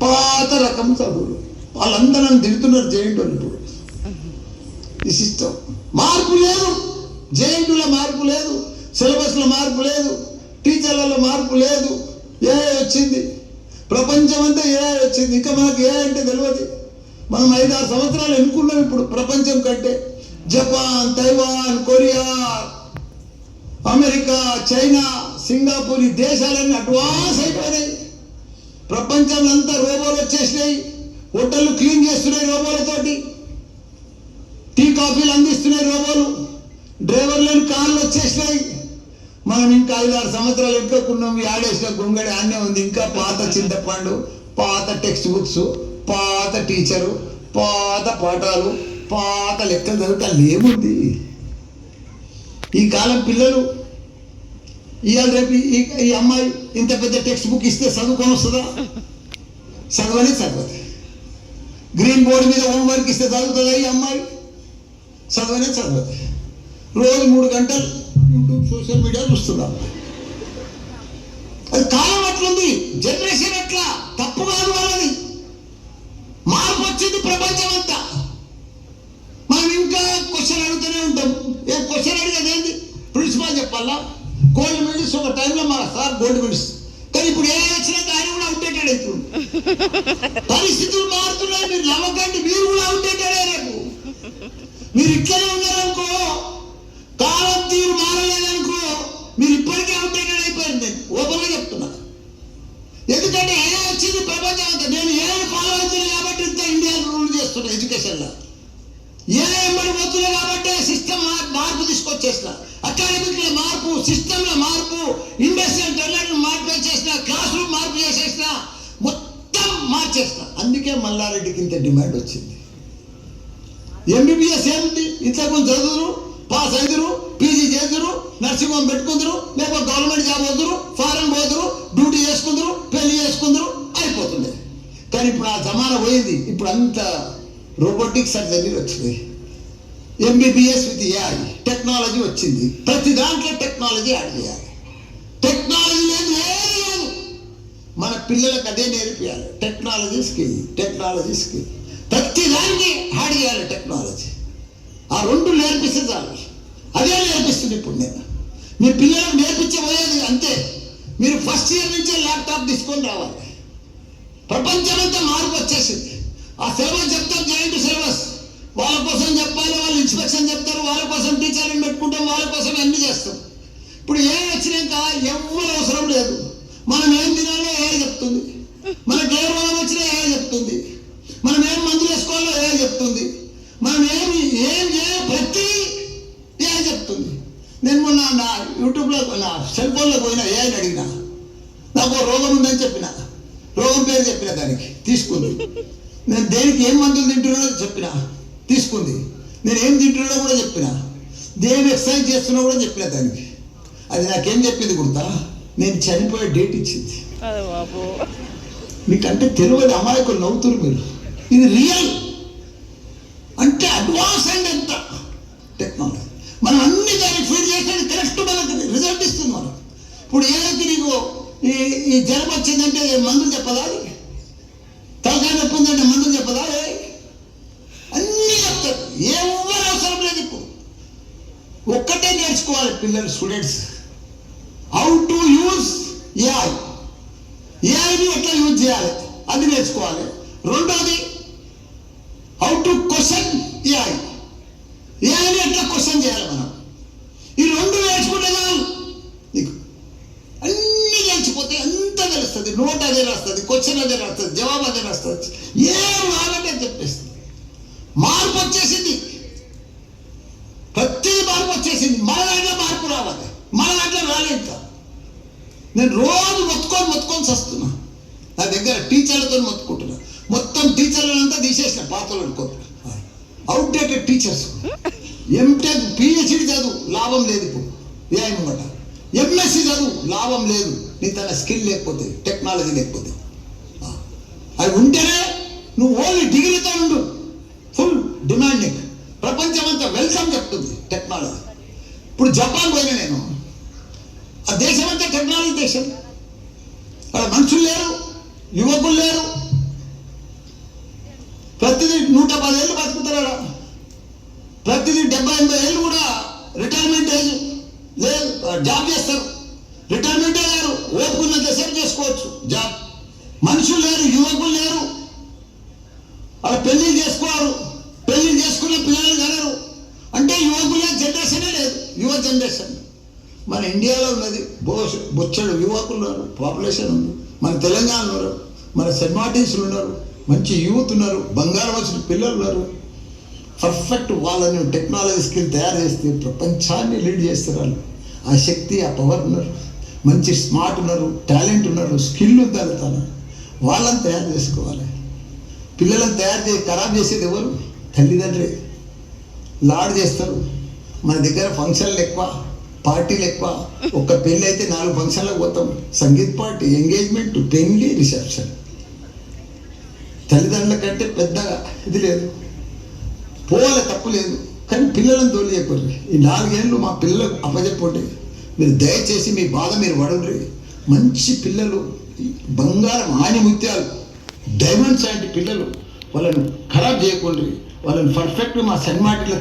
పాత రకం చదువులు. వాళ్ళందరూ నన్ను తిడుతున్నారు జేఎన్టీ వాళ్ళు. ఇప్పుడు ఈ సిస్టమ్ మార్పు లేదు, జేఎన్టీలో మార్పు లేదు, సిలబస్లో మార్పు లేదు, టీచర్లలో మార్పు లేదు. ఏఐ వచ్చింది, ప్రపంచం అంతా ఏఐ వచ్చింది. ఇంకా మనకు ఏఐ అంటే తెలియదు. మనం 5-6 సంవత్సరాలు ఎన్నుకున్నాం ఇప్పుడు ప్రపంచం కంటే. Japan, Taiwan, Korea, America, China, Singapore ఈ దేశాలన్నీ అడ్వాన్స్ అయిపోయినాయి. ప్రపంచంలో అంతా రోబోలు వచ్చేసినాయి. హోటళ్ళు క్లీన్ చేస్తున్నాయి రోబోలతోటి, టీ కాఫీలు అందిస్తున్నాయి రోబోలు, డ్రైవర్ లేని కార్లు వచ్చేసినాయి. మనం ఇంకా 5-6 సంవత్సరాలు ఎక్కకున్నాం. ఆడేసిన గొంగడి ఆన్నే ఉంది. ఇంకా పాత చింతపండు, పాత టెక్స్ట్ బుక్స్, పాత టీచరు, పాత పాఠాలు, పాత లెక్కలు చదువుతాను ఏముంది. ఈ కాలం పిల్లలు ఇవాళ రేపు ఈ అమ్మాయి ఇంత పెద్ద టెక్స్ట్ బుక్ ఇస్తే చదువుకొని వస్తుందా? చదవనే చదవదు. గ్రీన్ బోర్డు మీద హోంవర్క్ ఇస్తే చదువుతుందా ఈ అమ్మాయి? చదవనే చదవదు. రోజు 3 గంటలు యూట్యూబ్, సోషల్ మీడియా చూస్తున్నాం. అది కాలం అట్లుంది, జనరేషన్ ఎట్లా. తప్పు కాదు వాళ్ళది. మార్పు వచ్చింది ప్రపంచం అంతా. మనం ఇంకా క్వశ్చన్ అడుగుతూనే ఉంటాం. ఏ క్వశ్చన్ అడిగేది ఏంది? ప్రిన్సిపాల్ చెప్పాలా? గోల్డ్ మెడల్స్ ఒక టైంలో మా సార్ గోల్డ్ మెడల్స్, కానీ ఇప్పుడు ఏ వచ్చినాక ఆయన కూడా అవుటేటెడ్ అవుతుంది. పరిస్థితులు మారుతున్నాయి. మీరు నమ్మకండి, మీరు కూడా అవుటేటెడ్ రేపు. మీరు ఇట్లనే ఉన్నారనుకో, కాలం తీరు మారలేదనుకో, మీరు ఇప్పటికే అవుటేటెడ్ అయిపోయింది. నేను ఓపెన్గా చెప్తున్నా. ఎందుకంటే ఏ వచ్చింది ప్రపంచం అంతా. నేను ఏ ఫాలో అవుతున్నాను కాబట్టి ఇంత ఇండియా రూల్ చేస్తున్నా ఎడ్యుకేషన్లో. ఏ ఎంబడి పోతున్నా కాబట్టి సిస్టమ్ మార్పు తీసుకొచ్చేసిన. అకాడమిక్లో మార్పు, సిస్టంలో మార్పు, ఇండస్ట్రియల్ టెర్మినల్ మార్పు చేసిన, క్లాస్ రూమ్ మార్పు చేసేసిన, మొత్తం మార్చేసిన. అందుకే మల్లారెడ్డికి ఇంత డిమాండ్ వచ్చింది. ఎంబీబీఎస్ ఏమిటి? ఇంతకు చదువురు, పాస్ అయిదురు, పీజీ చేదురు, నర్సింగ్ హోమ్ పెట్టుకుందరు, లేకపోతే గవర్నమెంట్ జాబ్ వద్దురు, ఫారెన్ పోదురు, డ్యూటీ చేసుకుందరు, పెళ్లి చేసుకుందరు, అయిపోతుండే. కానీ ఇప్పుడు ఆ జమానా పోయింది. ఇప్పుడు అంత రోబోటిక్ సర్జరీ వచ్చింది. ఎంబీబీఎస్ విత్ ఏఐ టెక్నాలజీ వచ్చింది. ప్రతి దాంట్లో టెక్నాలజీ యాడ్ చేయాలి. టెక్నాలజీ లేదు. మన పిల్లలకు అదే నేర్పియాలి. Technology skill, technology skill. ప్రతి దానికి యాడ్ చేయాలి టెక్నాలజీ. ఆ 2 నేర్పిస్తే చాలు. అదే నేర్పిస్తుంది ఇప్పుడు నేను. మీ పిల్లలకు నేర్పించబోయేది అంతే. మీరు ఫస్ట్ ఇయర్ నుంచే ల్యాప్టాప్ తీసుకొని రావాలి. ప్రపంచమంతా మార్పు వచ్చేసింది. ఆ సిలబస్ చెప్తాం, జేఎన్టీ సిలబస్. వాళ్ళ కోసం చెప్పాలి, వాళ్ళు ఇన్స్పెక్షన్ చెప్తారు, వాళ్ళ కోసం టీచర్ని పెట్టుకుంటాం, వాళ్ళ కోసం అన్ని చేస్తాం. ఇప్పుడు ఏ వచ్చినాక ఎవరు అవసరం లేదు. మనం ఏం తినాలో ఏ చెప్తుంది, మనకు ఏ రోగం వచ్చినా ఏ చెప్తుంది, మనం ఏం మందులు వేసుకోవాలో ఏ చెప్తుంది, మనం ప్రతి ఏ చెప్తుంది. నేను మొన్న నా యూట్యూబ్లో నా సెల్ ఫోన్లో పోయినా ఏఐని అడిగినా, నాకు రోగం ఉందని చెప్పిన, రోగం పేరు చెప్పిన, దానికి తీసుకుంది. నేను దేనికి ఏం మందులు తింటున్నాడో చెప్పిన, తీసుకుంది. నేను ఏం తింటున్నాడో కూడా చెప్పిన, దేని ఎక్సర్సైజ్ చేస్తున్నా కూడా చెప్పిన దానికి. అది నాకేం చెప్పింది గుర్తా? నేను చనిపోయే డేట్ ఇచ్చింది. మీకంటే తెలియదు, అమాయకులు నవ్వుతున్నారు మీరు. ఇది రియల్ అంటే అడ్వాన్స్ అండ్ ఎంత టెక్నాలజీ. మనం అన్ని దాన్ని ఫీడ్ చేసేది కరెక్ట్ మనకు రిజల్ట్ ఇస్తుంది. మనం ఇప్పుడు ఏదైతే నీకు ఈ జలం వచ్చిందంటే మందులు చెప్పదా? తలకాయ నొప్పి ఉందంటే మందులు చెప్పదా? అన్నీ చెప్తారు. ఎవరు అవసరం లేదు. ఇప్పుడు ఒక్కటే నేర్చుకోవాలి పిల్లలు, students, how to use AI. ఏఐని ఎట్లా యూజ్ చేయాలి అది నేర్చుకోవాలి. రెండోది హౌ టు క్వశ్చన్ ఏఐ. ఏఐని ఎట్లా క్వశ్చన్ చేయాలి మనం. ఈ 2 నేర్చుకుంటే చాలు. నీకు అన్నీ నేర్చిపోతే అంతా తెలుస్తుంది. నోట్ అదే రాస్తుంది, క్వశ్చన్ అదే రాస్తుంది, జవాబు అదే రాస్తుంది. ఏం రావాలంటే చెప్పేస్తుంది. మార్పు వచ్చేసింది. ప్రతి మార్పు వచ్చేసింది. మన దాంట్లో మార్పు రావాలి. మన దాంట్లో రాలేదు. నేను రోజు మొత్తుకొని వస్తున్నా. నా దగ్గర టీచర్లతో మొత్తుకుంటున్నా. మొత్తం టీచర్లంతా తీసేసిన, పాతలు అనుకుంటున్నా. Outdated teachers. ఎంటెక్, పిహెచ్డి చదువు లాభం లేదు. ఇప్పుడు ఏఐ ముంగట. ఎంఎస్సి చదువు లాభం లేదు. నీ తన స్కిల్ లేకపోతే, టెక్నాలజీ లేకపోతే. అవి ఉంటేనే నువ్వు ఓన్లీ డిగ్రీతో ఉండు. Full demanding. ప్రపంచం అంతా వెల్కమ్ చెప్తుంది టెక్నాలజీ. ఇప్పుడు జపాన్ పోయినా నేను. ఆ దేశం అంతా టెక్నాలజీ దేశం. అక్కడ మనుషులు లేరు, యువకులు లేరు, 110 ఏళ్ళు బతుకుతారా, ప్రతిదీ 70-80 ఏళ్ళు కూడా రిటైర్మెంట్ ఏజ్ లేదు, జాబ్ చేస్తారు. రిటైర్మెంట్ అయ్యారు, ఓపుకున్నంతసేపు చేసుకోవచ్చు జాబ్. మనుషులు లేరు, యువకులు లేరు, అలా పెళ్లి చేసుకోరు, పెళ్లి చేసుకున్న పిల్లలు కలరు. అంటే యువకుల జనరేషనే లేదు, యువ జనరేషన్. మన ఇండియాలో ఉన్నది బొచ్చడు యువకులు ఉన్నారు, పాపులేషన్ ఉంది. మన తెలంగాణలో ఉన్నారు, మన సెయింట్ మార్టిన్స్లో ఉన్నారు, మంచి యూత్ ఉన్నారు, బంగారం వచ్చిన పిల్లలు ఉన్నారు. పర్ఫెక్ట్ వాళ్ళని టెక్నాలజీ స్కిల్ తయారు చేస్తే ప్రపంచాన్ని లీడ్ చేస్తారు వాళ్ళు. ఆ శక్తి, ఆ పవర్ ఉన్నారు, మంచి స్మార్ట్ ఉన్నారు, టాలెంట్ ఉన్నారు, స్కిల్ ఉంది తన. వాళ్ళని తయారు చేసుకోవాలి. పిల్లలను తయారు చేసి ఖరాబ్ చేసేది ఎవరు? తల్లిదండ్రులే. లాడ్ చేస్తారు. మన దగ్గర ఫంక్షన్లు ఎక్కువ, పార్టీలు ఎక్కువ. ఒక్క పెళ్ళి అయితే 4 ఫంక్షన్లకు పోతాం. సంగీత్ పార్టీ, ఎంగేజ్మెంట్, పెళ్లి, రిసెప్షన్. తల్లిదండ్రుల కంటే పెద్దగా ఇది లేదు. పోవాలి, తప్పు లేదు, కానీ పిల్లలను తోలియకూడదు. ఈ 4 ఏళ్ళు మా పిల్లలకు అప్పచెప్పండి. మీరు దయచేసి మీ బాధ మీరు పడండి. మంచి పిల్లలు, బంగారం, ఆణిముత్యాలు, డైమండ్స్ లాంటి పిల్లలు, వాళ్ళను ఖరాబ్ చేయకుండా వాళ్ళని పర్ఫెక్ట్ మా సెయింట్ మార్టిన్లో